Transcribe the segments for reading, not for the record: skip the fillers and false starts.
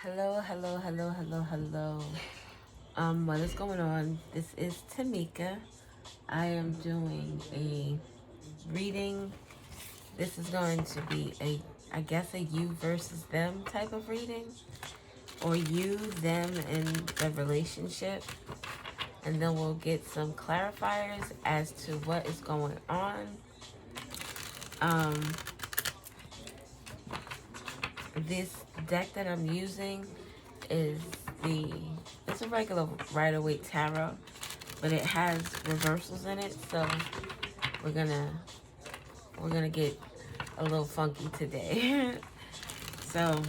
Hello, hello, hello, hello, hello. What is going on? This is Tamika. I am doing a reading. This is going to be I guess, a you versus them type of reading, or you, them, and the relationship. And then we'll get some clarifiers as to what is going on. Um, this deck that I'm using is it's a regular Rider-Waite tarot, but it has reversals in it, so we're gonna get a little funky today. So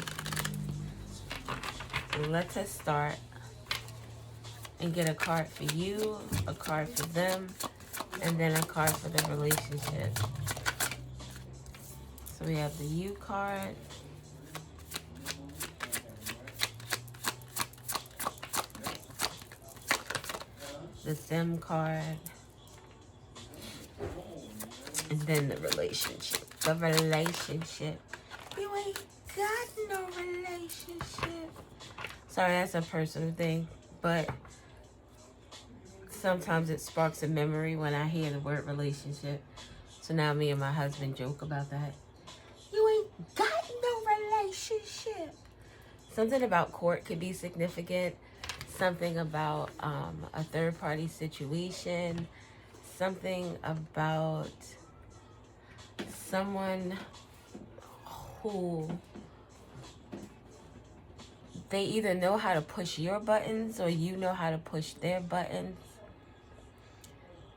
let us start and get a card for you, a card for them, and then a card for the relationship. So we have the you card, the them card, and then the relationship. The relationship. You ain't got no relationship. Sorry, that's a personal thing, but sometimes it sparks a memory when I hear the word relationship. So now me and my husband joke about that. You ain't got no relationship. Something about court could be significant. Something about a third party situation. Something about someone who they either know how to push your buttons or you know how to push their buttons.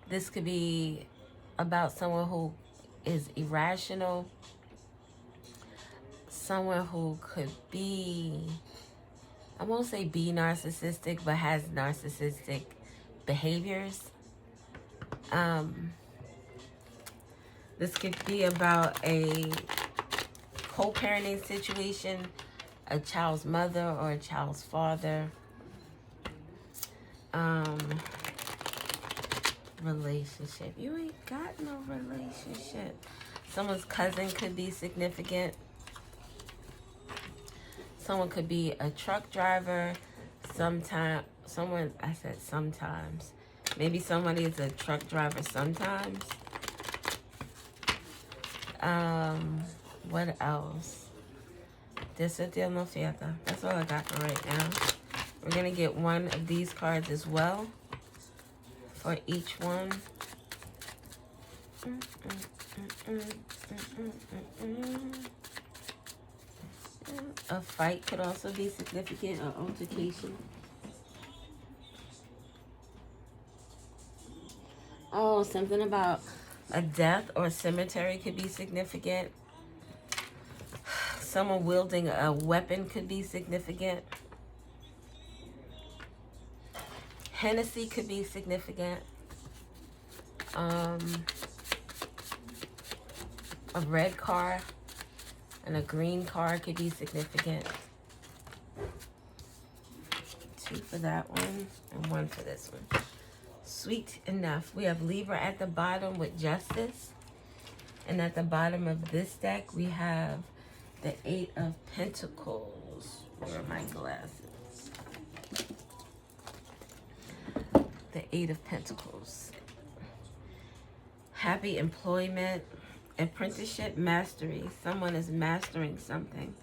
This could be about someone who is irrational, someone who could be, I won't say be narcissistic, but has narcissistic behaviors. This could be about a co-parenting situation, a child's mother or a child's father. Relationship. You ain't got no relationship. Someone's cousin could be significant. Someone could be a truck driver. I said sometimes. Maybe somebody is a truck driver sometimes. What else? Deal no fiesta. That's all I got for right now. We're going to get one of these cards as well for each one. A fight could also be significant, or altercation. Oh, something about a death or a cemetery could be significant. Someone wielding a weapon could be significant. Hennessy could be significant. A red car and a green car could be significant. 2 for that one and 1 for this one. Sweet enough. We have Libra at the bottom with Justice. And at the bottom of this deck, we have the 8 of Pentacles. Where are my glasses? The 8 of Pentacles. Happy employment, apprenticeship, mastery. Someone is mastering something.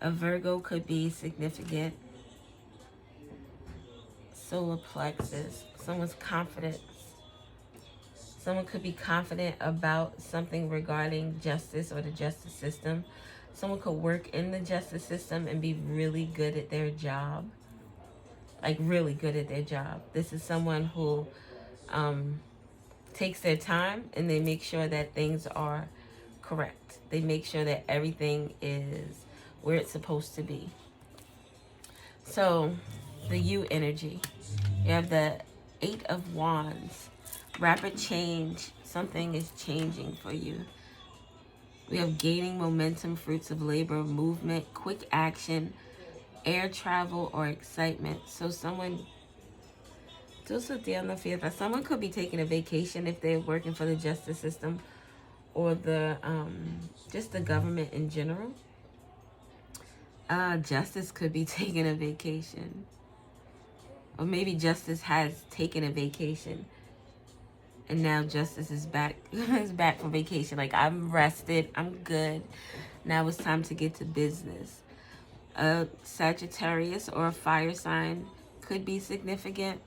A Virgo could be significant. Solar plexus. Someone's confidence. Someone could be confident about something regarding justice or the justice system. Someone could work in the justice system and be really good at their job. Like really good at their job. This is someone who takes their time and they make sure that things are correct. They make sure that everything is where it's supposed to be. So, the you energy. You have the 8 of Wands. Rapid change. Something is changing for you. We have gaining momentum, fruits of labor, movement, quick action, air travel, or excitement. So someone could be taking a vacation if they're working for the justice system or the just the government in general. Justice could be taking a vacation. Or maybe Justice has taken a vacation. And now Justice is back is back from vacation. Like, I'm rested, I'm good. Now it's time to get to business. A Sagittarius or a fire sign could be significant.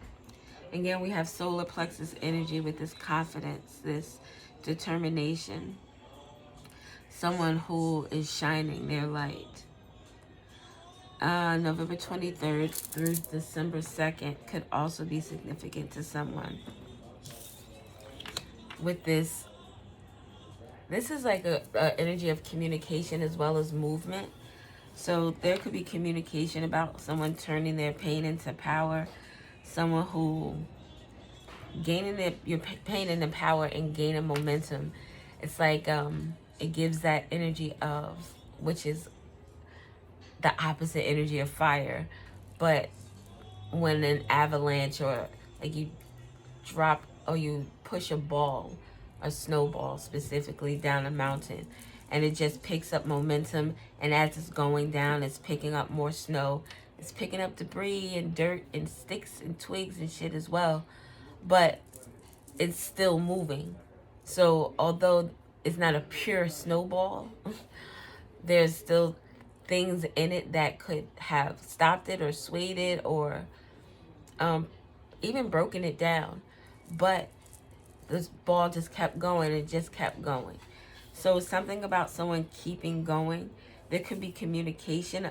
Again, we have solar plexus energy with this confidence, this determination. Someone who is shining their light. November 23rd through December 2nd could also be significant to someone. With this is like a energy of communication as well as movement. So there could be communication about someone turning their pain into power. Someone who gaining your pain into power and gaining momentum. It's like it gives that energy of, which is the opposite energy of fire. But when an avalanche, or like you drop or you push a ball, a snowball specifically, down a mountain, and it just picks up momentum, and as it's going down, it's picking up more snow, it's picking up debris and dirt and sticks and twigs and shit as well, but it's still moving. So although it's not a pure snowball, there's still things in it that could have stopped it or swayed it or even broken it down. But this ball just kept going. It just kept going. So something about someone keeping going. There could be communication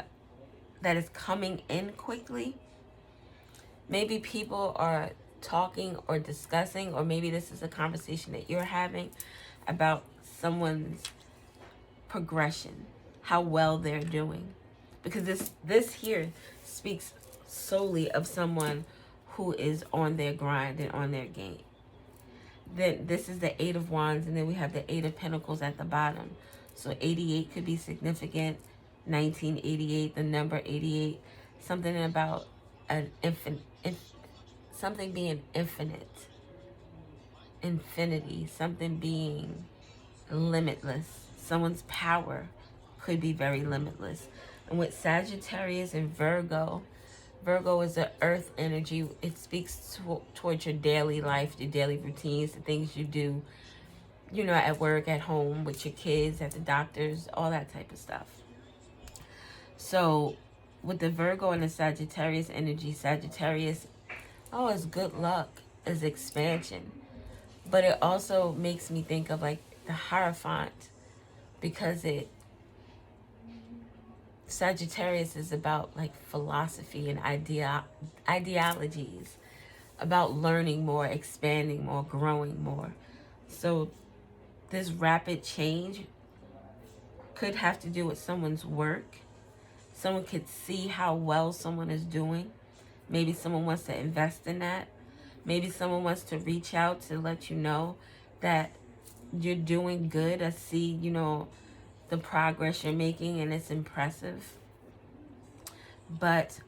that is coming in quickly. Maybe people are talking or discussing, or maybe this is a conversation that you're having about someone's progression, how well they're doing. Because this here speaks solely of someone who is on their grind and on their game. Then this is the 8 of Wands, and then we have the 8 of Pentacles at the bottom. So 88 could be significant. 1988, the number 88, something about an something being infinite, infinity, something being limitless. Someone's power could be very limitless. And with Sagittarius and Virgo, Virgo is the earth energy. It speaks towards your daily life, your daily routines, the things you do, you know, at work, at home, with your kids, at the doctors, all that type of stuff. So with the Virgo and the Sagittarius energy, Sagittarius, oh, it's good luck, it's expansion. But it also makes me think of like the Hierophant, because Sagittarius is about like philosophy and ideologies, about learning more, expanding more, growing more. So this rapid change could have to do with someone's work. Someone could see how well someone is doing. Maybe someone wants to invest in that. Maybe someone wants to reach out to let you know that you're doing good. I see, you know, the progress you're making, and it's impressive. But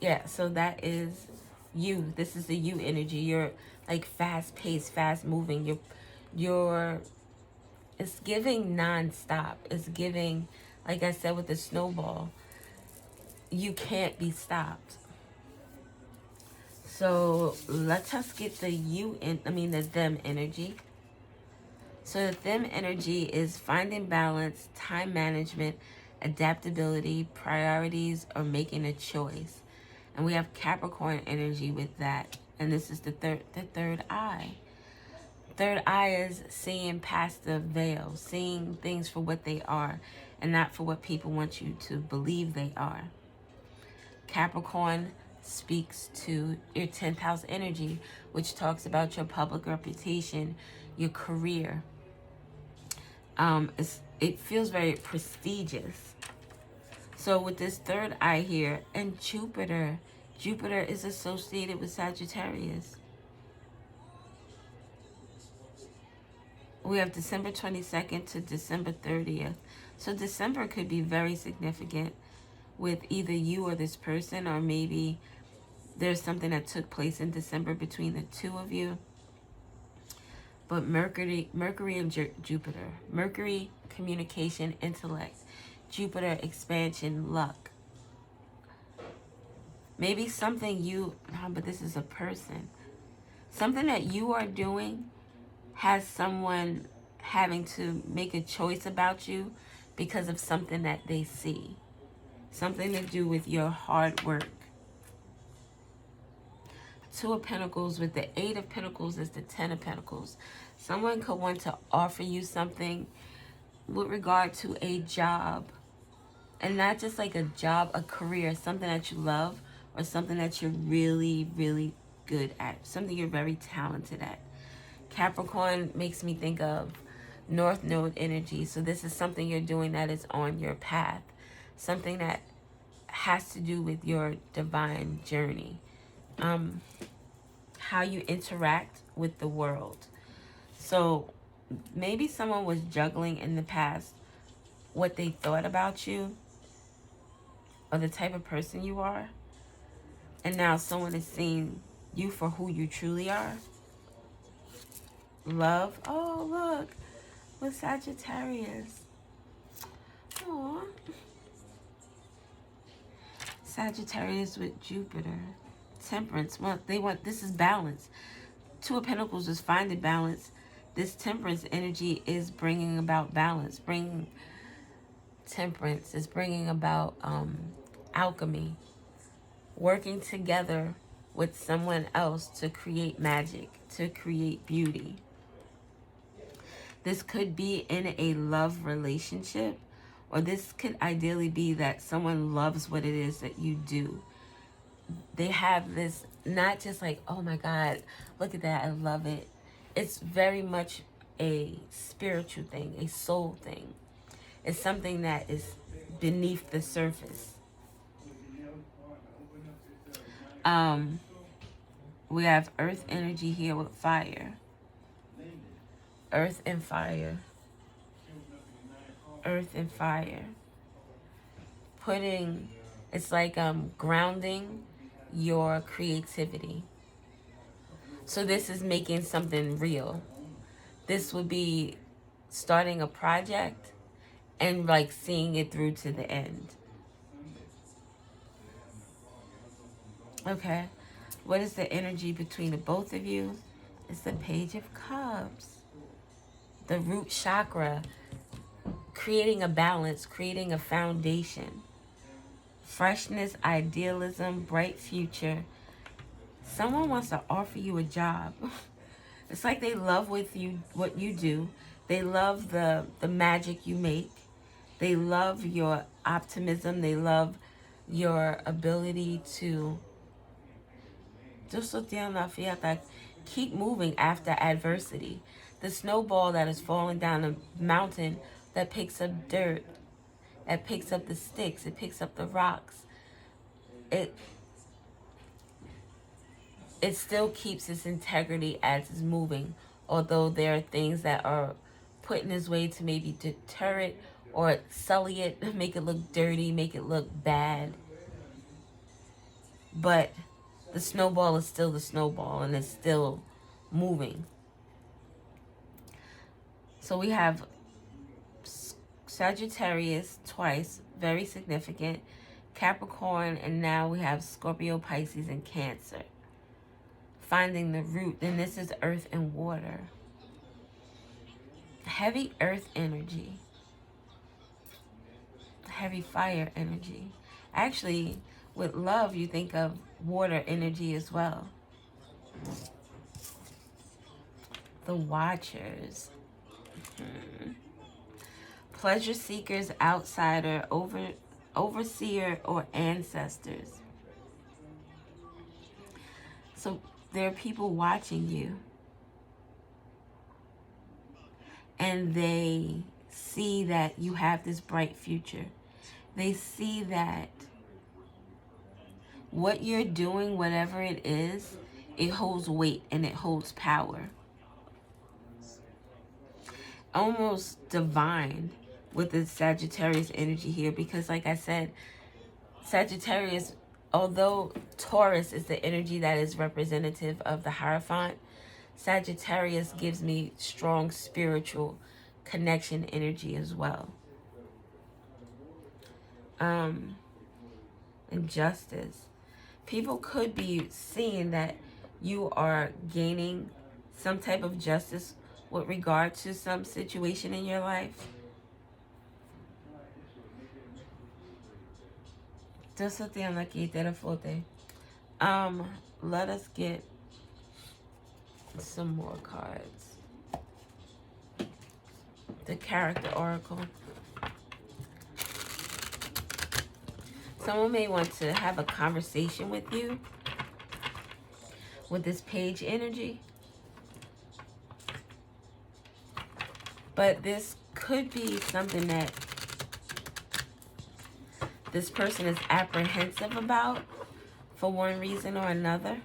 yeah, so that is you. This is the you energy. You're like fast paced, fast moving. You're it's giving non-stop. It's giving, like I said with the snowball, you can't be stopped. So let us get the the them energy. So the them energy is finding balance, time management, adaptability, priorities, or making a choice. And we have Capricorn energy with that. And this is the third eye. Third eye is seeing past the veil, seeing things for what they are and not for what people want you to believe they are. Capricorn speaks to your 10th house energy, which talks about your public reputation, your career. It feels very prestigious. So with this third eye here, and Jupiter is associated with Sagittarius. We have December 22nd to December 30th. So December could be very significant with either you or this person, or maybe there's something that took place in December between the two of you. But Mercury and Jupiter. Mercury, communication, intellect. Jupiter, expansion, luck. Maybe something you, no, but this is a person. Something that you are doing has someone having to make a choice about you because of something that they see. Something to do with your hard work. Two of Pentacles with the Eight of Pentacles is the Ten of Pentacles. Someone could want to offer you something with regard to a job. And not just like a job, a career, something that you love or something that you're really, really good at. Something you're very talented at. Capricorn makes me think of North Node energy. So this is something you're doing that is on your path. Something that has to do with your divine journey. How you interact with the world. So maybe someone was juggling in the past what they thought about you or the type of person you are. And now someone is seeing you for who you truly are. Love. Oh, look. With Sagittarius. Aww. Sagittarius with Jupiter. Temperance. Well, they want, this is balance. Two of Pentacles is finding balance. This Temperance energy is bringing about balance. Bringing temperance is bringing about alchemy. Working together with someone else to create magic, to create beauty. This could be in a love relationship, or this could ideally be that someone loves what it is that you do. They have this, not just like, oh my God, look at that, I love it. It's very much a spiritual thing, a soul thing. It's something that is beneath the surface. We have earth energy here with fire. Earth and fire. Earth and fire. Putting, it's like grounding your creativity. So this is making something real. This would be starting a project and like seeing it through to the end. Okay. What is the energy between the both of you? It's the Page of Cups. The root chakra. Creating a balance, creating a foundation. Freshness, idealism, bright future. Someone wants to offer you a job. It's like they love what you do. They love the magic you make. They love your optimism. They love your ability to keep moving after adversity. The snowball that is falling down a mountain that picks up dirt, that picks up the sticks, it picks up the rocks. It still keeps its integrity as it's moving, although there are things that are put in its way to maybe deter it or sully it, make it look dirty, make it look bad. But the snowball is still the snowball and it's still moving. So we have Sagittarius twice, very significant. Capricorn, and now we have Scorpio, Pisces, and Cancer. Finding the root. Then this is earth and water. Heavy earth energy. Heavy fire energy. Actually, with love, you think of water energy as well. The Watchers. Pleasure seekers, outsider, overseer, or ancestors. So there are people watching you. And they see that you have this bright future. They see that what you're doing, whatever it is, it holds weight and it holds power. Almost divine with the Sagittarius energy here, because like I said, Sagittarius, although Taurus is the energy that is representative of the Hierophant, Sagittarius gives me strong spiritual connection energy as well. And justice. People could be seeing that you are gaining some type of justice with regard to some situation in your life. Let us get some more cards. The Character Oracle. Someone may want to have a conversation with you with this page energy. But this could be something that this person is apprehensive about for one reason or another.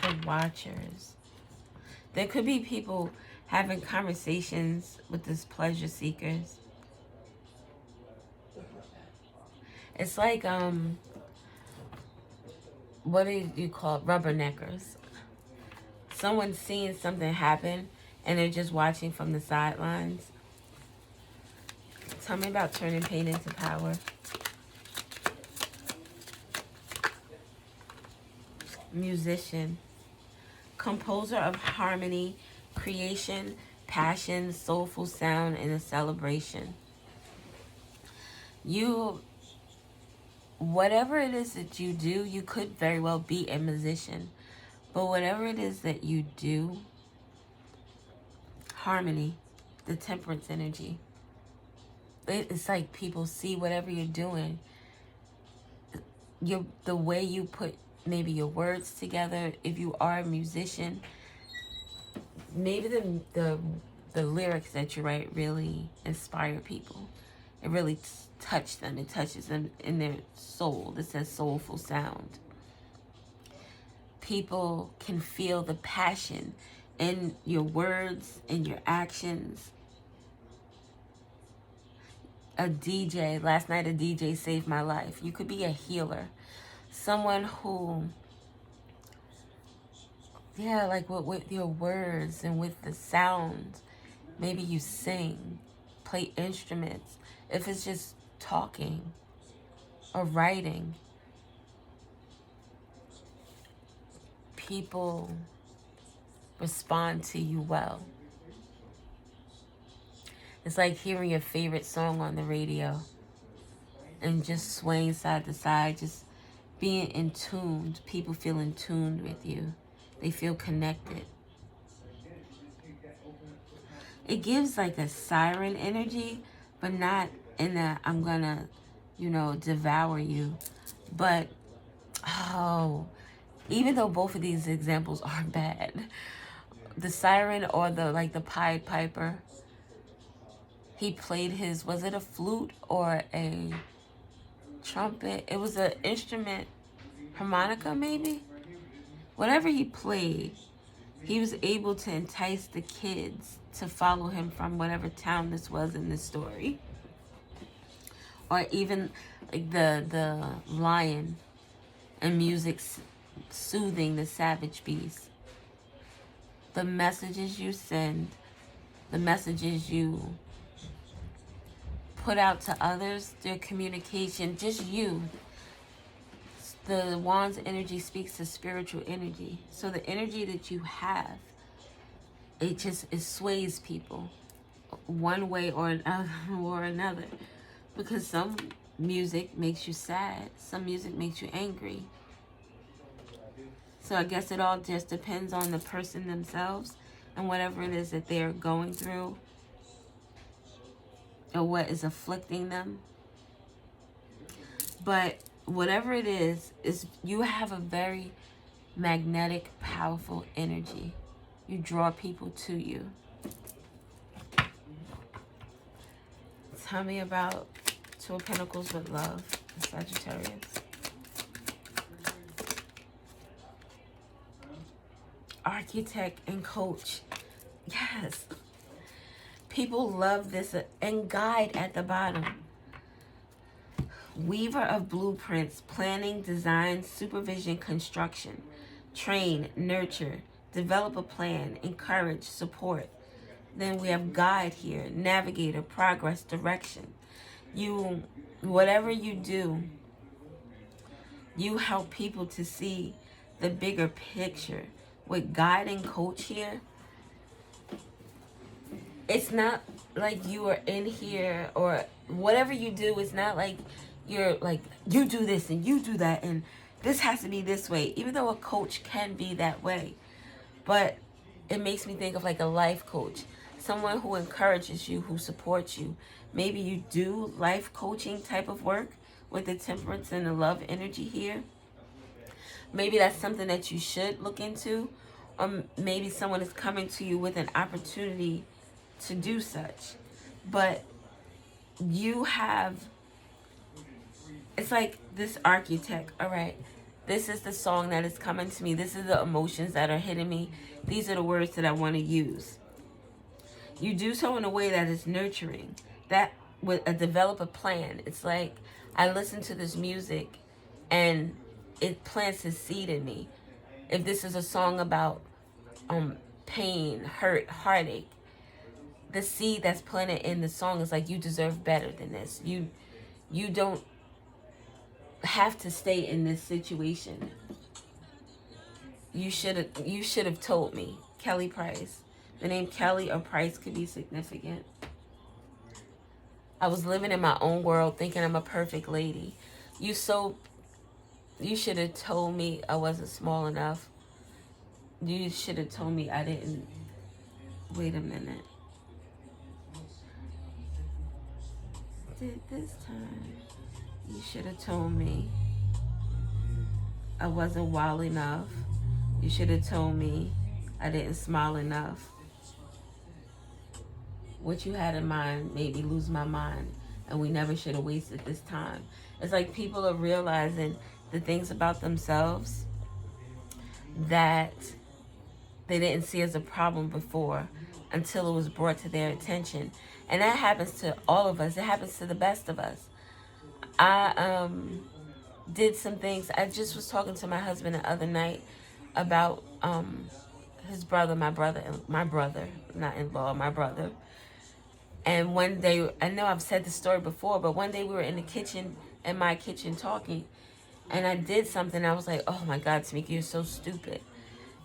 The Watchers. There could be people having conversations with these pleasure seekers. It's like, what do you call it? Rubberneckers. Someone's seeing something happen and they're just watching from the sidelines. Tell me about turning pain into power. Musician. Composer of harmony, creation, passion, soulful sound, and a celebration. Whatever it is that you do, you could very well be a musician. But whatever it is that you do, harmony, the temperance energy. It's like people see whatever you're doing. The way you put maybe your words together, if you are a musician, maybe the lyrics that you write really inspire people. It really touches them. It touches them in their soul. It says soulful sound. People can feel the passion in your words and your actions. A DJ, last night a DJ saved my life. You could be a healer. Someone who, like with your words and with the sound, maybe you sing, play instruments. If it's just talking or writing, people respond to you well. It's like hearing your favorite song on the radio and just swaying side to side, just being in tune. People feel in tune with you. They feel connected. It gives like a siren energy, but not in a I'm gonna, devour you. But, even though both of these examples are bad, the siren or the Pied Piper, he played was it a flute or a trumpet? It was an instrument, harmonica maybe? Whatever he played, he was able to entice the kids to follow him from whatever town this was in this story. Or even like the lion and music soothing the savage beast. The messages you send, the messages you put out to others, their communication, just you. The wand's energy speaks to spiritual energy. So the energy that you have, it sways people one way or another. Because some music makes you sad, some music makes you angry. So I guess it all just depends on the person themselves and whatever it is that they're going through or what is afflicting them. But whatever it is you have a very magnetic, powerful energy. You draw people to you. Tell me about Two of Pentacles with love, Sagittarius. Architect and coach. Yes. People love this. And guide at the bottom. Weaver of blueprints, planning, design, supervision, construction. Train, nurture, develop a plan, encourage, support. Then we have guide here, navigator, progress, direction. Whatever you do, you help people to see the bigger picture. With guide and coach here, it's not like you are in here, or whatever you do, it's not like you're like, you do this and you do that and this has to be this way, even though a coach can be that way. But it makes me think of like a life coach, someone who encourages you, who supports you. Maybe you do life coaching type of work with the temperance and the love energy here. Maybe that's something that you should look into, or maybe someone is coming to you with an opportunity to do such. But you have, it's like this architect. All right, this is the song that is coming to me, this is the emotions that are hitting me, these are the words that I want to use. You do so in a way that is nurturing, that with a develop a plan. It's like I listen to this music and it plants a seed in me. If this is a song about pain, hurt, heartache, the seed that's planted in the song is like, you deserve better than this. You don't have to stay in this situation. You should have told me. Kelly Price. The name Kelly or Price could be significant. I was living in my own world thinking I'm a perfect lady. You should have told me I wasn't small enough. You should have told me I didn't. Wait a minute. Did this time. You should have told me I wasn't wild enough. You should have told me I didn't smile enough. What you had in mind made me lose my mind, and we never should have wasted this time. It's like people are realizing the things about themselves that they didn't see as a problem before until it was brought to their attention. And that happens to all of us. It happens to the best of us. I did some things. I just was talking to my husband the other night about his brother, my brother, not in-law, my brother. And one day, I know I've said this story before, but one day we were in the kitchen, in my kitchen talking, and I did something. I was like, oh my God, Tamika, you're so stupid.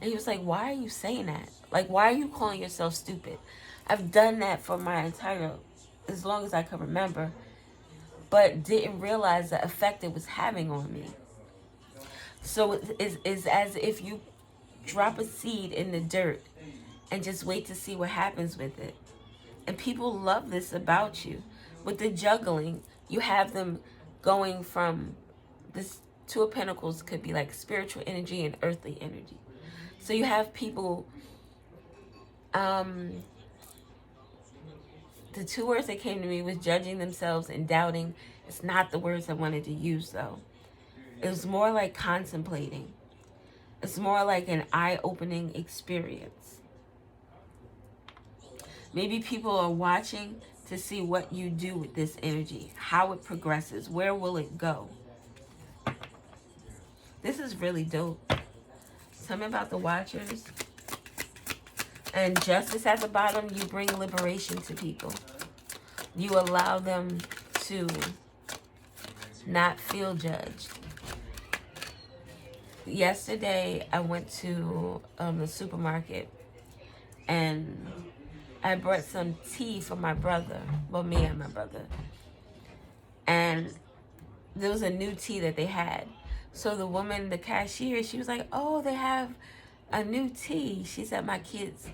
And he was like, why are you saying that? Like, why are you calling yourself stupid? I've done that for my entire, as long as I can remember, but didn't realize the effect it was having on me. So it's as if you drop a seed in the dirt and just wait to see what happens with it. And people love this about you. With the juggling, you have them going from this Two of Pentacles could be like spiritual energy and earthly energy. So you have people, the two words that came to me was judging themselves and doubting. It's not the words I wanted to use though. It was more like contemplating. It's more like an eye-opening experience. Maybe people are watching to see what you do with this energy, how it progresses, where will it go. This is really dope. Tell me about the Watchers. And justice at the bottom, you bring liberation to people. You allow them to not feel judged. Yesterday, I went to the supermarket and I brought some tea for my brother. Well, me and my brother. And there was a new tea that they had. So the woman, the cashier, she was like, oh, they have a new tea. She said, my kids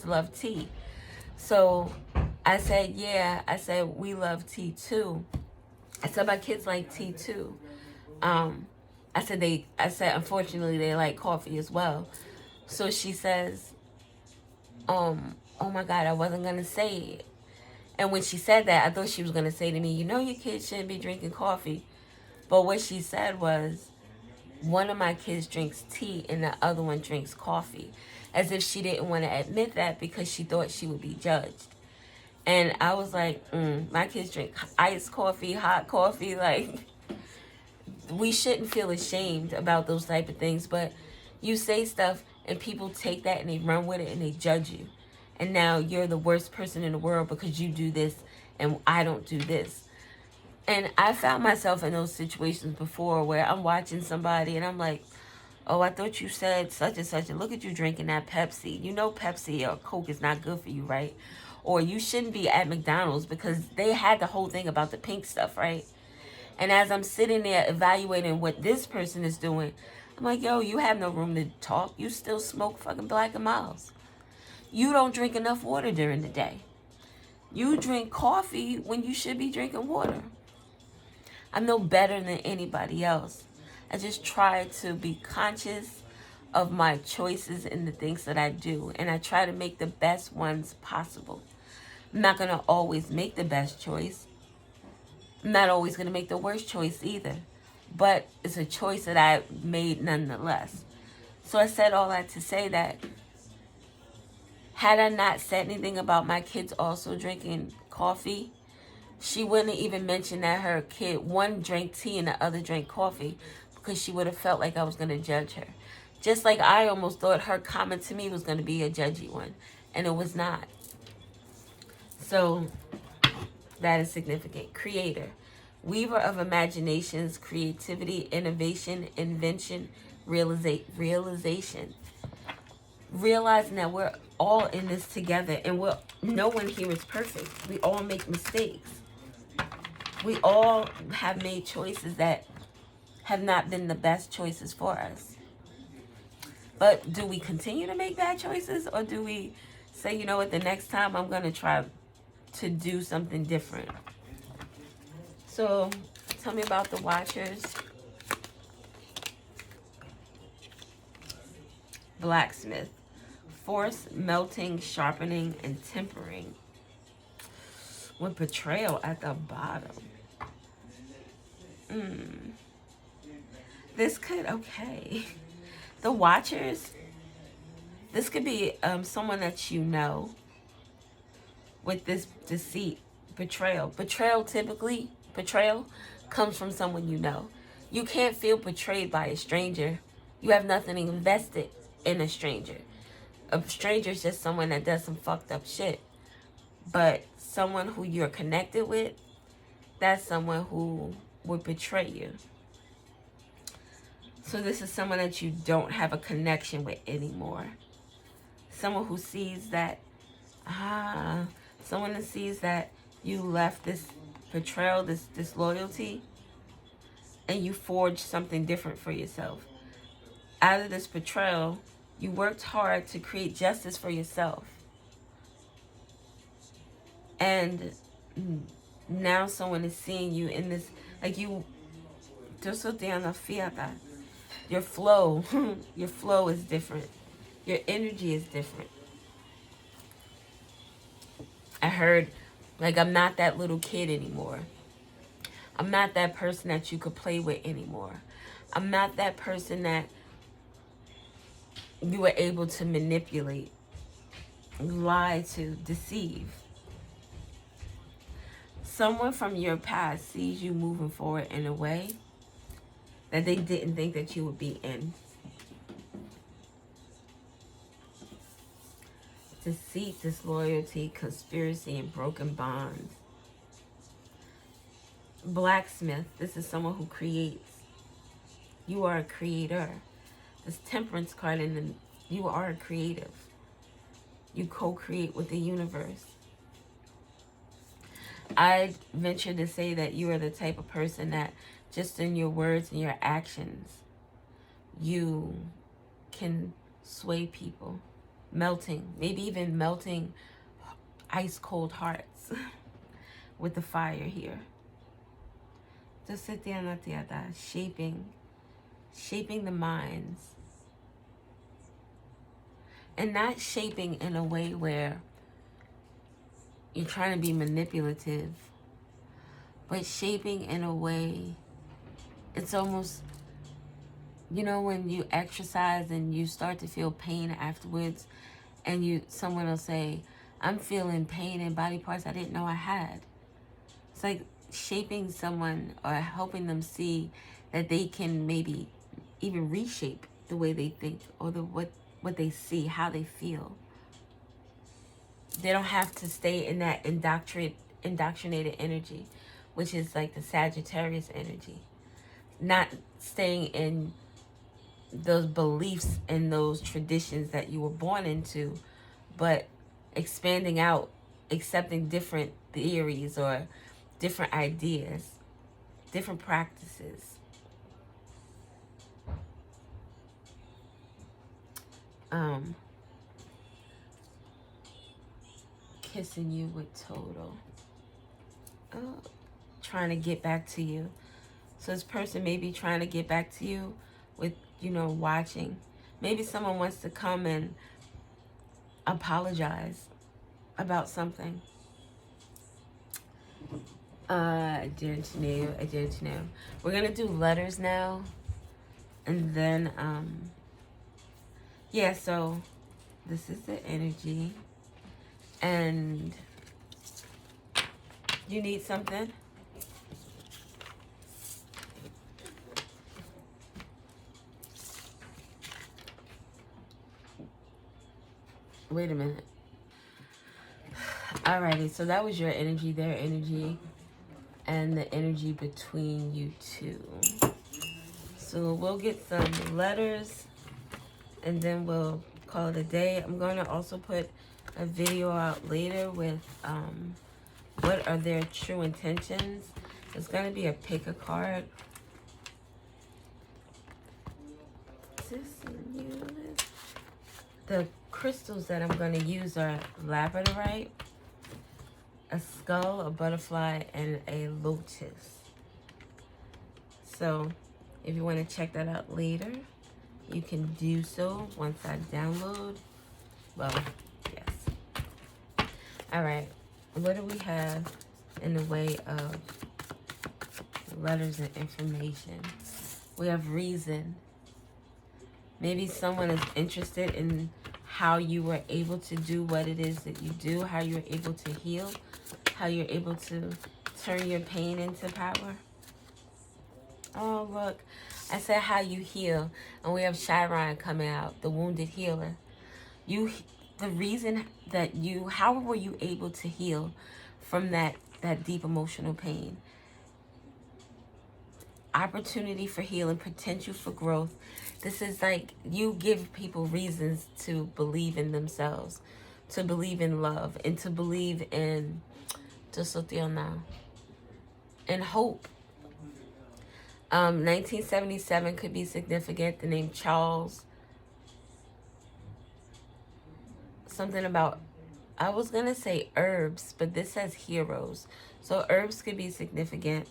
love tea. So I said, yeah. I said, we love tea too. I said, my kids like tea too. I said, unfortunately, they like coffee as well. So she says, oh my God, I wasn't going to say it. And when she said that, I thought she was going to say to me, you know, your kids shouldn't be drinking coffee. But what she said was, one of my kids drinks tea and the other one drinks coffee. As if she didn't want to admit that because she thought she would be judged. And I was like, my kids drink iced coffee, hot coffee. Like, we shouldn't feel ashamed about those type of things. But you say stuff and people take that and they run with it and they judge you. And now you're the worst person in the world because you do this and I don't do this. And I found myself in those situations before where I'm watching somebody and I'm like, oh, I thought you said such and such, and look at you drinking that Pepsi. You know Pepsi or Coke is not good for you, right? Or you shouldn't be at McDonald's because they had the whole thing about the pink stuff, right? And as I'm sitting there evaluating what this person is doing, I'm like, yo, you have no room to talk. You still smoke fucking Black and Miles. You don't drink enough water during the day. You drink coffee when you should be drinking water. I'm no better than anybody else. I just try to be conscious of my choices and the things that I do. And I try to make the best ones possible. I'm not going to always make the best choice. I'm not always going to make the worst choice either. But it's a choice that I made nonetheless. So I said all that to say that had I not said anything about my kids also drinking coffee, she wouldn't even mention that her kid, one drank tea and the other drank coffee, because she would have felt like I was going to judge her. Just like I almost thought her comment to me was going to be a judgy one, and it was not. So that is significant. Creator, weaver of imaginations, creativity, innovation, invention, realization. Realizing that we're all in this together, and no one here is perfect. We all make mistakes. We all have made choices that have not been the best choices for us. But do we continue to make bad choices, or do we say, you know what, the next time I'm going to try to do something different? So tell me about the Watchers. Blacksmith. Force, melting, sharpening, and tempering. With betrayal at the bottom. This could, okay. The Watchers, this could be someone that you know with this deceit, betrayal. Betrayal comes from someone you know. You can't feel betrayed by a stranger. You have nothing invested in a stranger. A stranger is just someone that does some fucked up shit. But someone who you're connected with, that's someone who would betray you. So this is someone that you don't have a connection with anymore. Someone who sees that, someone that sees that you left this betrayal, this disloyalty, and you forged something different for yourself. Out of this betrayal, you worked hard to create justice for yourself. And now someone is seeing you in this, like you, your flow, your flow is different. Your energy is different. I heard, like, I'm not that little kid anymore. I'm not that person that you could play with anymore. I'm not that person that you were able to manipulate, lie to, deceive. Someone from your past sees you moving forward in a way that they didn't think that you would be in. Deceit, disloyalty, conspiracy, and broken bonds. Blacksmith, this is someone who creates. You are a creator. This Temperance card, you are a creative. You co-create with the universe. I venture to say that you are the type of person that just in your words and your actions, you can sway people. Maybe even melting ice cold hearts with the fire here. Shaping the minds. And not shaping in a way where you're trying to be manipulative, but shaping in a way, it's almost, you know, when you exercise and you start to feel pain afterwards, and someone will say, I'm feeling pain in body parts I didn't know I had. It's like shaping someone or helping them see that they can maybe even reshape the way they think or what they see, how they feel. They don't have to stay in that indoctrinated energy. which is like the Sagittarius energy. Not staying in those beliefs and those traditions that you were born into, but expanding out, accepting different theories or different ideas, different practices. Kissing you with total. Oh, trying to get back to you. So this person may be trying to get back to you with, watching. Maybe someone wants to come and apologize about something. I didn't know. We're going to do letters now. And then, yeah, so this is the energy. And you need something? Wait a minute. Alrighty, so that was your energy, their energy, and the energy between you two. So we'll get some letters, and then we'll call it a day. I'm going to also put a video out later with what are their true intentions. It's going to be a pick a card. The crystals that I'm going to use are labradorite, a skull, a butterfly, and a lotus. So if you want to check that out later, you can do so once I download. Well, yes. All right. What do we have in the way of letters and information? We have reason. Maybe someone is interested in how you were able to do what it is that you do, how you're able to heal, how you're able to turn your pain into power. Oh, look. I said how you heal. And we have Chiron coming out, the wounded healer. The reason that how were you able to heal from that deep emotional pain? Opportunity for healing, potential for growth. This is like you give people reasons to believe in themselves, to believe in love, and to believe in and hope. 1977 could be significant. The name Charles. Something about, I was going to say herbs, but this says heroes. So herbs could be significant.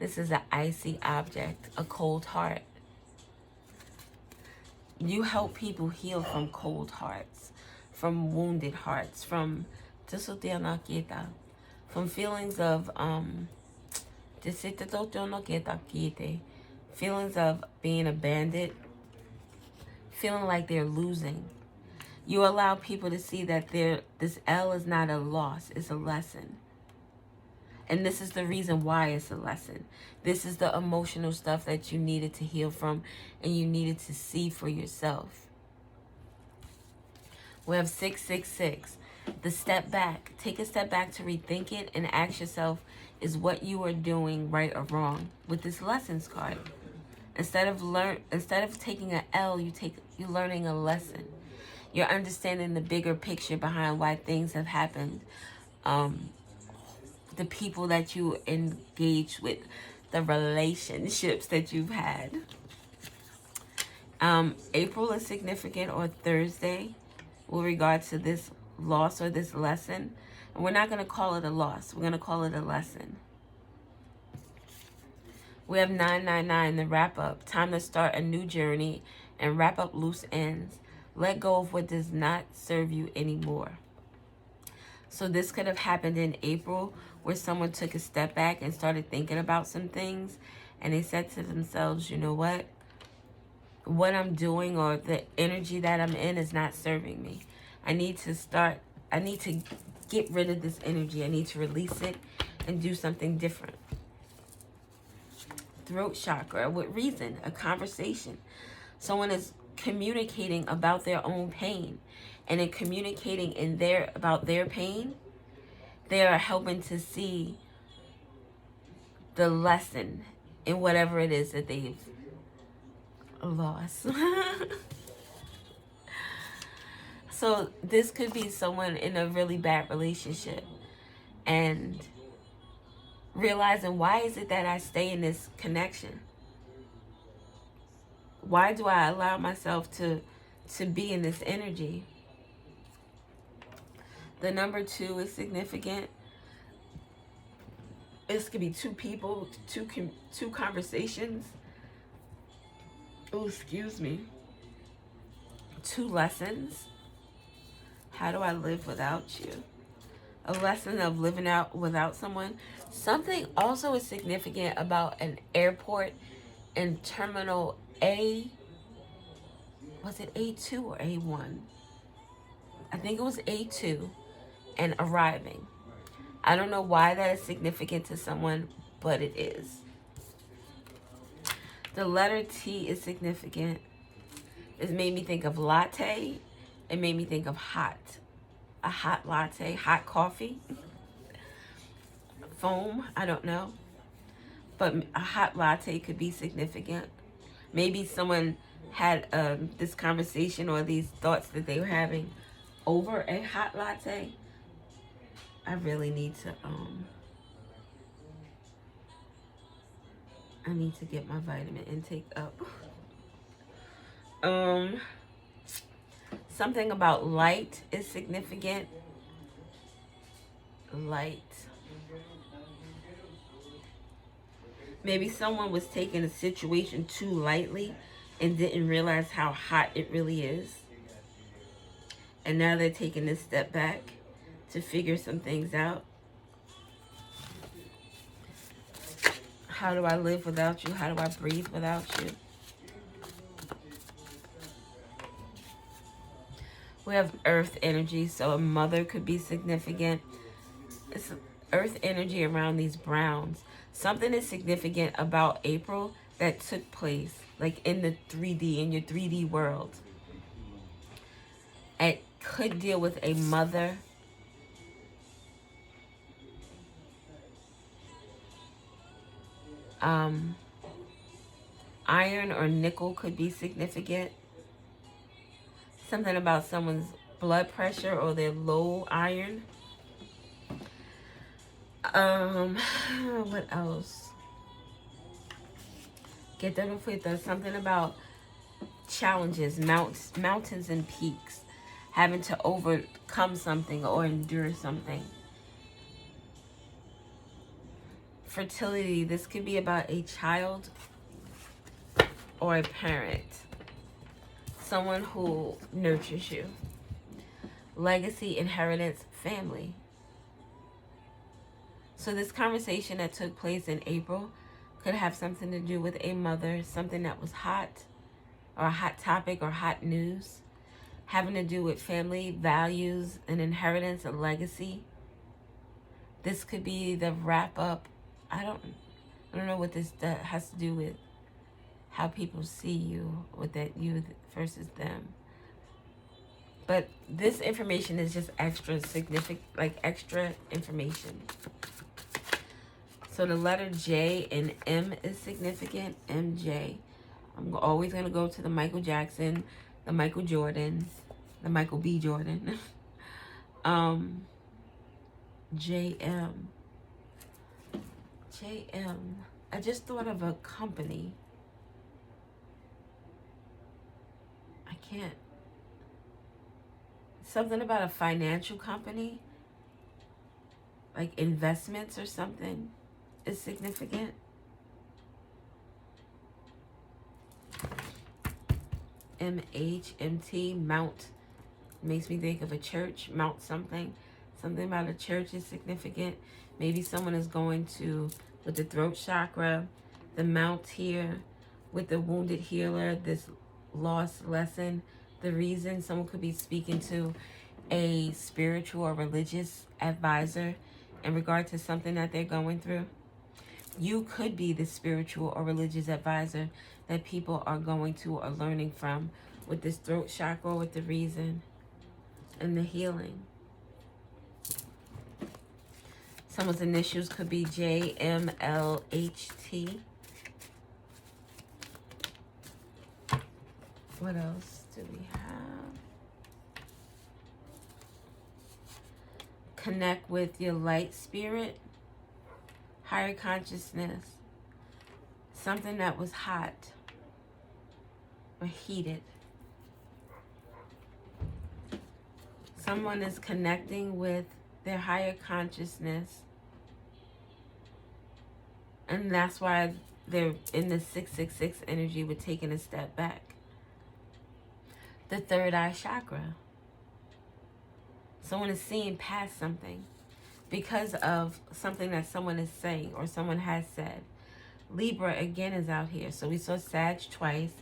This is an icy object, a cold heart. You help people heal from cold hearts, from wounded hearts, from feelings of feelings of being abandoned, feeling like they're losing. You allow people to see that this L is not a loss, it's a lesson. And this is the reason why it's a lesson. This is the emotional stuff that you needed to heal from and you needed to see for yourself. We have 666. The step back. Take a step back to rethink it and ask yourself, is what you are doing right or wrong? With this lessons card. Instead of taking an L, you're learning a lesson. You're understanding the bigger picture behind why things have happened. The people that you engage with, the relationships that you've had. April is significant, or Thursday, with regard to this loss or this lesson. And we're not going to call it a loss. We're going to call it a lesson. We have 999, the wrap up. Time to start a new journey and wrap up loose ends. Let go of what does not serve you anymore. So this could have happened in April, where someone took a step back and started thinking about some things. And they said to themselves, you know what? What I'm doing or the energy that I'm in is not serving me. I need to get rid of this energy. I need to release it and do something different. Throat chakra, with reason, a conversation. Someone is communicating about their own pain. And in communicating about their pain, they are helping to see the lesson in whatever it is that they've lost. So this could be someone in a really bad relationship and realizing, why is it that I stay in this connection? Why do I allow myself to be in this energy? The number 2 is significant. This could be 2 people, two conversations. Oh, excuse me. 2 lessons. How do I live without you? A lesson of living out without someone. Something also is significant about an airport in Terminal A. Was it A2 or A1? I think it was A2, and arriving. I don't know why that is significant to someone, but it is. The letter T is significant. It made me think of latte. It made me think of hot. A hot latte, hot coffee. Foam, I don't know. But a hot latte could be significant. Maybe someone had this conversation or these thoughts that they were having over a hot latte. I really need to I need to get my vitamin intake up. Something about light is significant. Light. Maybe someone was taking a situation too lightly and didn't realize how hot it really is. And now they're taking this step back to figure some things out. How do I live without you? How do I breathe without you? We have earth energy, so a mother could be significant. It's earth energy around these browns. Something is significant about April that took place, like in the 3D, in your 3D world. It could deal with a mother. Iron or nickel could be significant. Something about someone's blood pressure or their low iron. What else? Get them with us. Something about challenges, mountains and peaks. Having to overcome something or endure something. Fertility. This could be about a child or a parent. Someone who nurtures you. Legacy, inheritance, family. So this conversation that took place in April could have something to do with a mother, something that was hot, or a hot topic or hot news, having to do with family, values, an inheritance, a legacy. This could be the wrap up. I don't know what this has to do with how people see you, with that you versus them. But this information is just extra significant, like extra information. So the letter J and M is significant. MJ. I'm always going to go to the Michael Jackson, the Michael Jordan, the Michael B. Jordan. JM. JM. I just thought of a company. I can't. Something about a financial company, like investments or something, is significant. MT, Mount, makes me think of a church. Mount something. Something about a church is significant. Maybe someone is going to, with the throat chakra, the Mount here, with the wounded healer, this lost lesson, the reason. Someone could be speaking to a spiritual or religious advisor in regard to something that they're going through. You could be the spiritual or religious advisor that people are going to or learning from with this throat chakra, with the reason and the healing. Someone's initials could be JMLHT. What else do we have? Connect with your light spirit, higher consciousness, something that was hot or heated. Someone is connecting with their higher consciousness, and that's why they're in the 666 energy with taking a step back. The third eye chakra. Someone is seeing past something because of something that someone is saying or someone has said. Libra again is out here. So we saw Sag twice,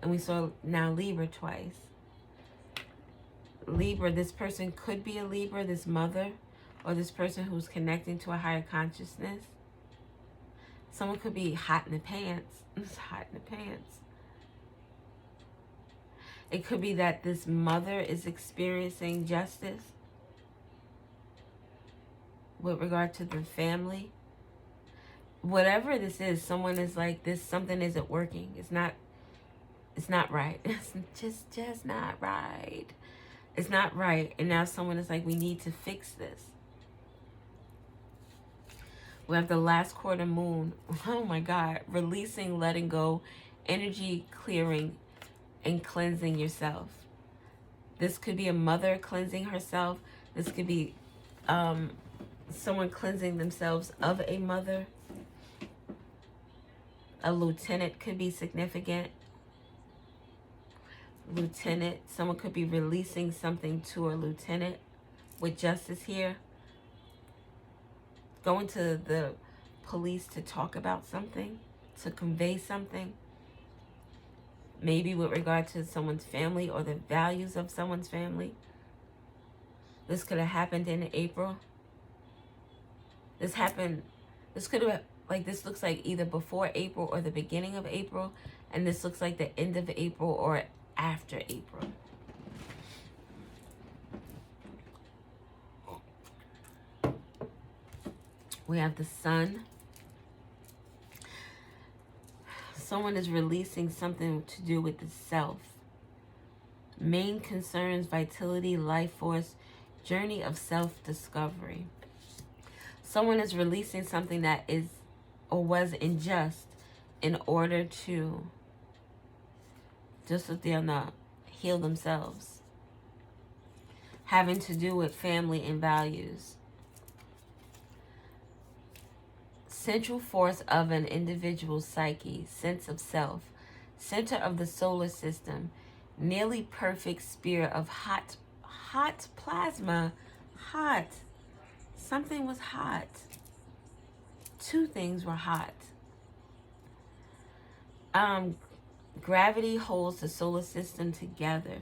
and we saw now Libra twice. Libra, this person could be a Libra, this mother, or this person who's connecting to a higher consciousness. Someone could be hot in the pants. It's hot in the pants. It could be that this mother is experiencing justice with regard to the family. Whatever this is, someone is like, this, something isn't working. It's not right. It's just not right. It's not right. And now someone is like, we need to fix this. We have the last quarter moon. Oh my God. Releasing, letting go, energy clearing, and cleansing yourself. This could be a mother cleansing herself. This could be someone cleansing themselves of a mother. A lieutenant could be significant. Lieutenant, someone could be releasing something to a lieutenant with justice here. Going to the police to talk about something, to convey something. Maybe with regard to someone's family or the values of someone's family. This could have happened in April. This could have, like, this looks like either before April or the beginning of April. And this looks like the end of April or after April. We have the sun. Someone is releasing something to do with the self. Main concerns, vitality, life force, journey of self-discovery. Someone is releasing something that is or was unjust in order to just so they'll not heal themselves. Having to do with family and values. Central force of an individual's psyche, sense of self, center of the solar system, nearly perfect sphere of hot plasma, hot. Something was hot. Two things were hot. Gravity holds the solar system together.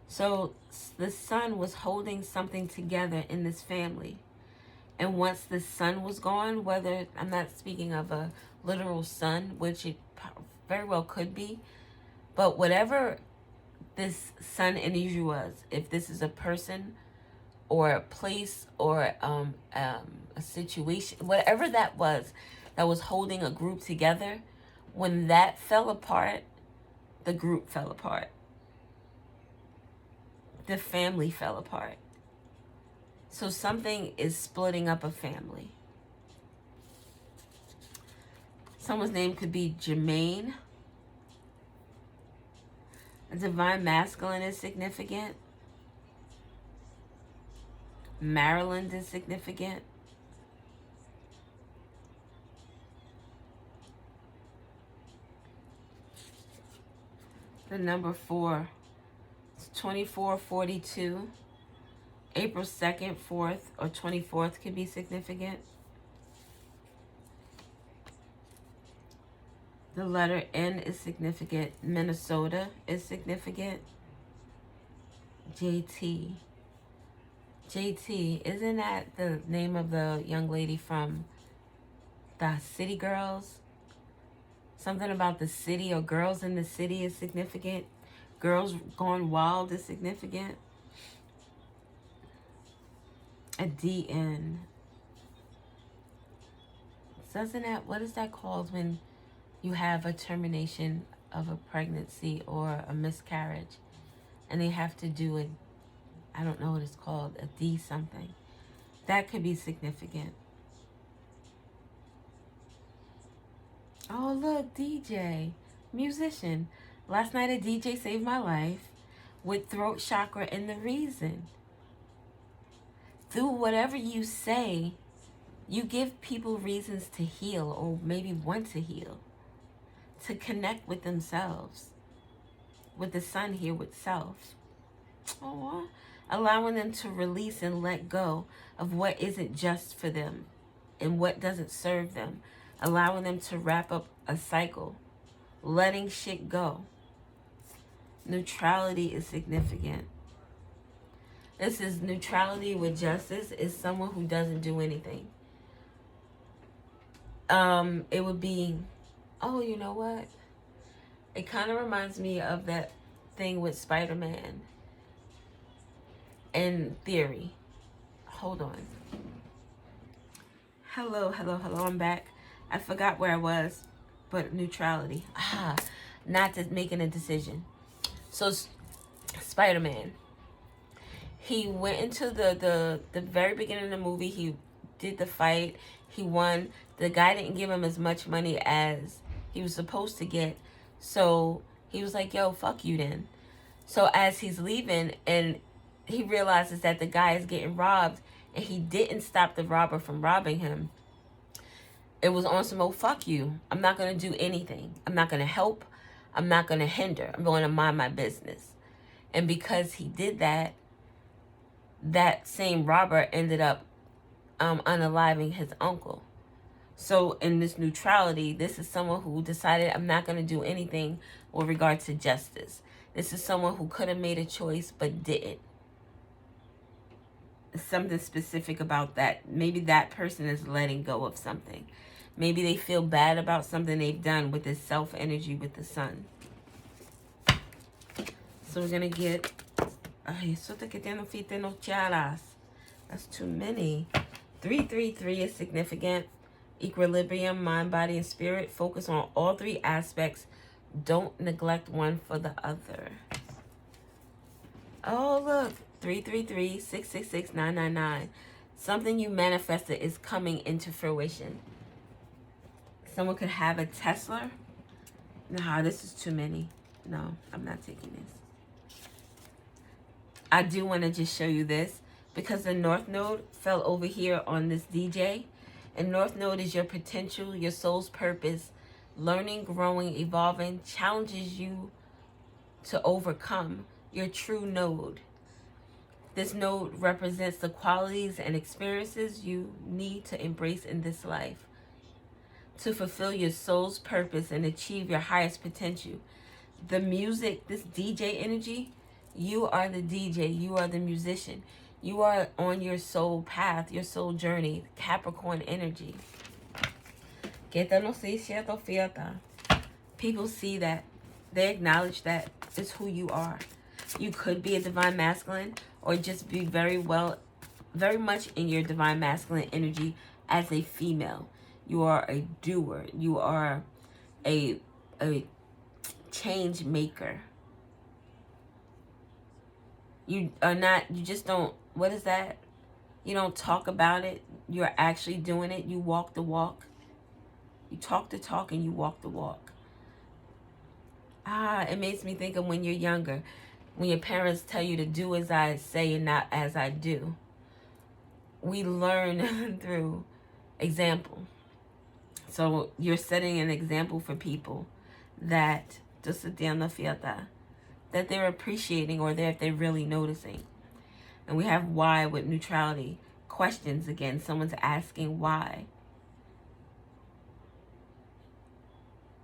So the sun was holding something together in this family. And once the sun was gone, whether, I'm not speaking of a literal sun, which it very well could be, but whatever this sun energy was, if this is a person or a place or a situation, whatever that was holding a group together, when that fell apart, the group fell apart. The family fell apart. So something is splitting up a family. Someone's name could be Jermaine. A divine masculine is significant. Maryland is significant. The number 4. It's 2442. April 2nd, 4th, or 24th could be significant. The letter N is significant. Minnesota is significant. JT. JT, isn't that the name of the young lady from the City Girls? Something about the city or girls in the city is significant. Girls Gone Wild is significant. A DN. Doesn't that, what is that called when you have a termination of a pregnancy or a miscarriage and they have to do it, I don't know what it's called, a D something. That could be significant. Oh, look, DJ, musician. Last night a DJ saved my life with throat chakra and the reason. Through whatever you say, you give people reasons to heal or maybe want to heal, to connect with themselves, with the sun here with self. Oh, allowing them to release and let go of what isn't just for them and what doesn't serve them. Allowing them to wrap up a cycle, letting shit go. Neutrality is significant. This is neutrality with justice is someone who doesn't do anything. It would be, oh, you know what? It kind of reminds me of that thing with Spider-Man in theory. Hold on. Hello, I'm back. I forgot where I was, but neutrality. Not just making a decision. So Spider-Man, he went into the very beginning of the movie. He did the fight. He won. The guy didn't give him as much money as he was supposed to get. So he was like, yo, fuck you then. So as he's leaving and he realizes that the guy is getting robbed and he didn't stop the robber from robbing him, it was on some, oh, fuck you. I'm not going to do anything. I'm not going to help. I'm not going to hinder. I'm going to mind my business. And because he did that, that same robber ended up unaliving his uncle. So in this neutrality, this is someone who decided, I'm not going to do anything with regard to justice. This is someone who could have made a choice but didn't. Something specific about that. Maybe that person is letting go of something. Maybe they feel bad about something they've done with this self energy with the sun. So we're going to get... That's too many. 333 is significant. Equilibrium, mind, body, and spirit. Focus on all three aspects. Don't neglect one for the other. Oh, look. 333, 666, 999. Something you manifested is coming into fruition. Someone could have a Tesla. Nah, this is too many. No, I'm not taking this. I do want to just show you this because the North Node fell over here on this DJ. And North Node is your potential, your soul's purpose, learning, growing, evolving, challenges you to overcome your true node. This node represents the qualities and experiences you need to embrace in this life to fulfill your soul's purpose and achieve your highest potential. The music, this DJ energy, you are the DJ, you are the musician. You are on your soul path, your soul journey, Capricorn energy. People see that. They acknowledge that it's who you are. You could be a divine masculine or just be very much in your divine masculine energy as a female. You are a doer. You are a change maker. You are not, you just don't, what is that? You don't talk about it. You're actually doing it. You walk the walk. You talk the talk and you walk the walk. It makes me think of when you're younger. When your parents tell you to do as I say and not as I do. We learn through example. So you're setting an example for people that they're appreciating or that they're really noticing. And we have why with neutrality. Questions again. Someone's asking why.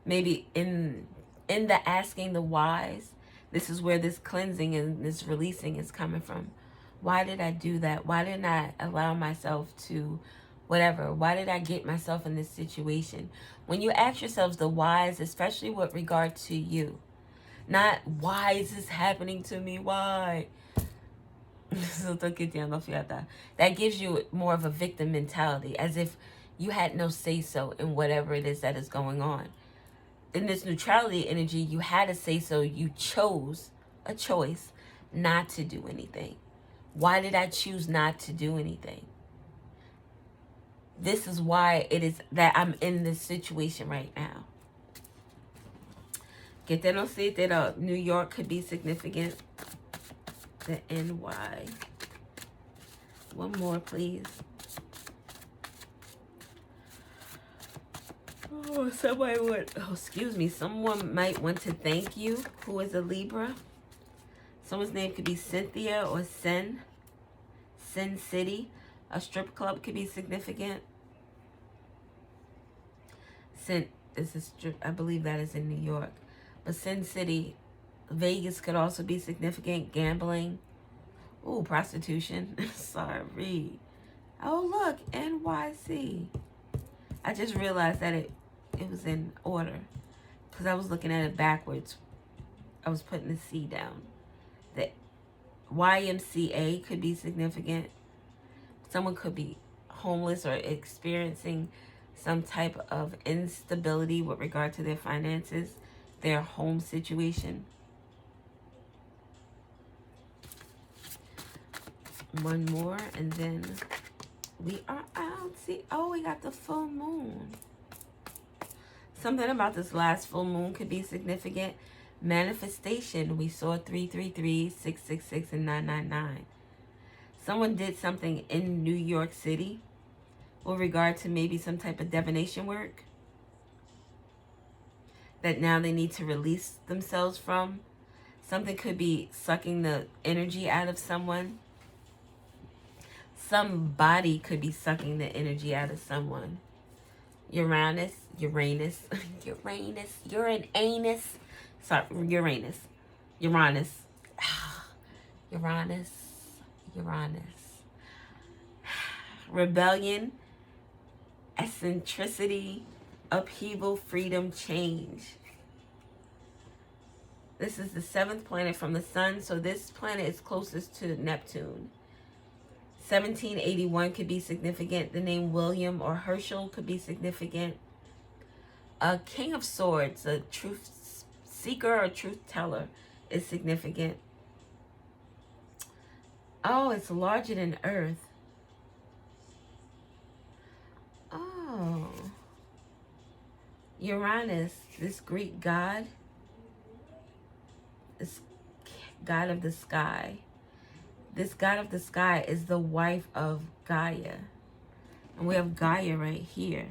Maybe in the asking the whys, this is where this cleansing and this releasing is coming from. Why did I do that? Why didn't I allow myself to whatever? Why did I get myself in this situation? When you ask yourselves the whys, especially with regard to you, not why is this happening to me? Why? That gives you more of a victim mentality, as if You had no say-so in whatever it is that is going on. In this neutrality energy, you had a say-so. You chose a choice not to do anything. Why did I choose not to do anything? This is why it is that I'm in this situation right now. Que te no sé, that New York could be significant. The NY. One more, please. Oh, someone might want to thank you who is a Libra. Someone's name could be Cynthia or Sin City. A strip club could be significant. Sin is a strip, I believe that is in New York. But Sin City, Vegas could also be significant. Gambling. Ooh, prostitution. Sorry. Oh, look, NYC. I just realized that it was in order because I was looking at it backwards. I was putting the C down. The YMCA could be significant. Someone could be homeless or experiencing some type of instability with regard to their finances, their home situation. One more, and then we are out. See, oh, we got the full moon. Something about this last full moon could be significant. Manifestation. We saw 333, 666, and 999. Someone did something in New York City with regard to maybe some type of divination work that now they need to release themselves from. Something could be sucking the energy out of someone. Somebody could be sucking the energy out of someone. Uranus, Uranus, you're an anus. Sorry, Uranus. Rebellion, eccentricity, upheaval, freedom, change. This is the 7th planet from the sun, so this planet is closest to Neptune. 1781 could be significant. The name William or Herschel could be significant. A King of Swords, a truth seeker or truth teller, is significant. Oh, it's larger than Earth. Oh. Uranus, this Greek god, this god of the sky. This god of the sky is the wife of Gaia. And we have Gaia right here.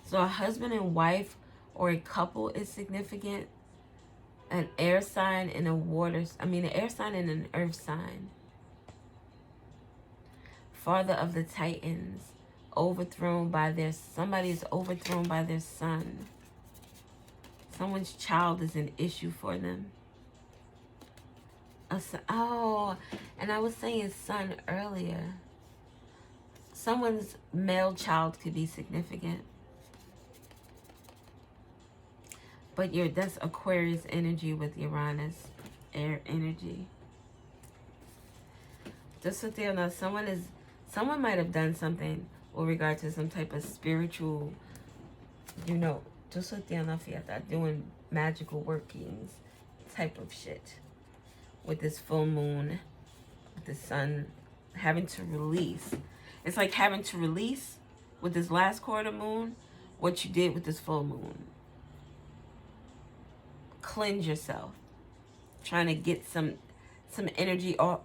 So a husband and wife or a couple is significant. An air sign and an air sign and an earth sign. Father of the Titans, somebody is overthrown by their son. Someone's child is an issue for them. Oh, and I was saying son earlier. Someone's male child could be significant. But that's Aquarius energy with Uranus, air energy. Just so they know, someone might have done something with regard to some type of spiritual, just so they know, doing magical workings type of shit. With this full moon, with the sun, having to release. It's like having to release with this last quarter moon what you did with this full moon. Cleanse yourself. Trying to get some energy, or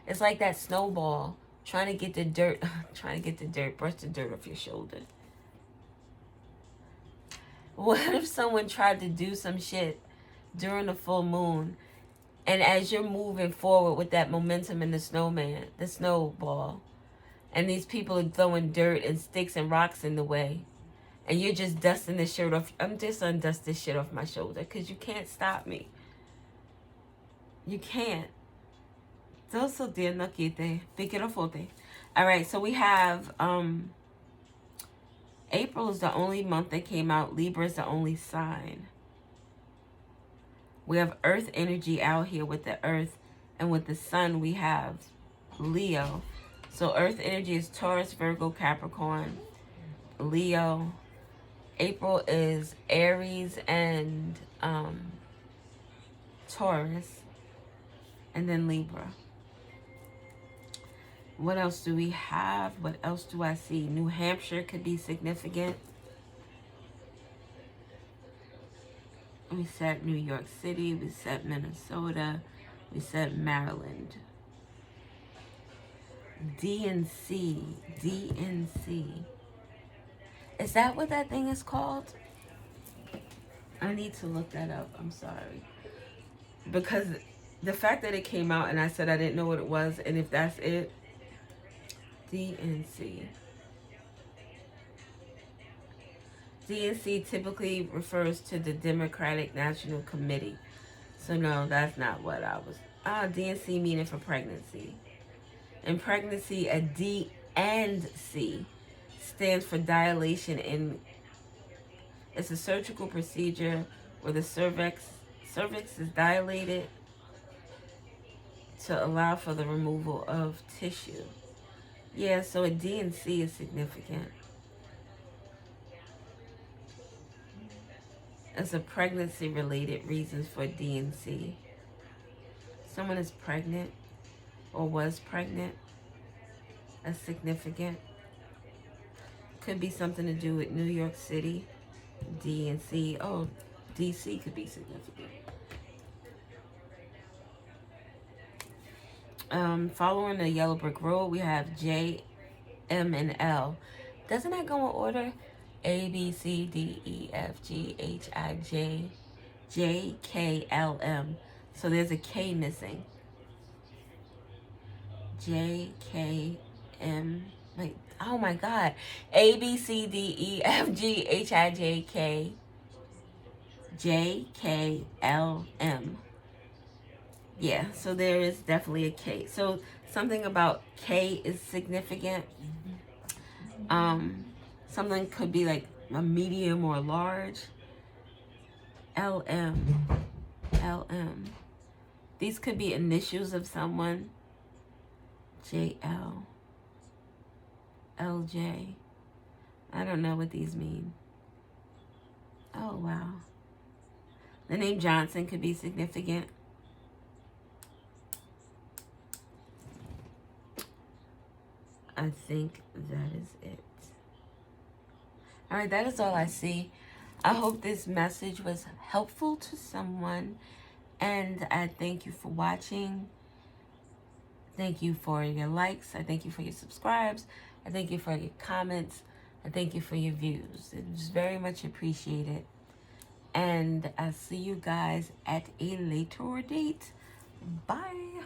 it's like that snowball. Trying to get the dirt, brush the dirt off your shoulder. What if someone tried to do some shit during the full moon, and as you're moving forward with that momentum in the snowball, and these people are throwing dirt and sticks and rocks in the way, and you're just dusting this shirt off. I'm just undust this shit off my shoulder because you can't stop me. You can't. All right, so we have April is the only month that came out. Libra is the only sign. We have earth energy out here with the earth, and with the sun we have Leo. So Earth energy is Taurus, Virgo, Capricorn, Leo. April is Aries and Taurus, and then Libra. What else do we have? What else do I see? New Hampshire could be significant. We said New York City. We said Minnesota. We said Maryland. DNC. DNC. Is that what that thing is called? I need to look that up. I'm sorry. Because the fact that it came out and I said I didn't know what it was, and if that's it, DNC. DNC typically refers to the Democratic National Committee. So no, that's not what I was. DNC meaning for pregnancy. In pregnancy, a D and C stands for dilation, and it's a surgical procedure where the cervix is dilated to allow for the removal of tissue. Yeah, so a D&C is significant. It's a pregnancy-related reasons for D&C. Someone is pregnant or was pregnant. That's significant. Could be something to do with New York City. D&C. Oh, DC could be significant. Following the yellow brick road, we have J, M, and L. Doesn't that go in order? A, B, C, D, E, F, G, H, I, J, J, K, L, M. So there's a K missing. J, K, M. Wait, oh my God. A, B, C, D, E, F, G, H, I, J, K, J, K, L, M. Yeah, so there is definitely a K. So something about K is significant. Something could be like a medium or large. LM. LM. These could be initials of someone. JL. LJ. I don't know what these mean. Oh, wow. The name Johnson could be significant. I think that is it. All right, that is all I see. I hope this message was helpful to someone, and I thank you for watching. Thank you for your likes. I thank you for your subscribes. I thank you for your comments. I thank you for your views. It's very much appreciated. And I'll see you guys at a later date. Bye.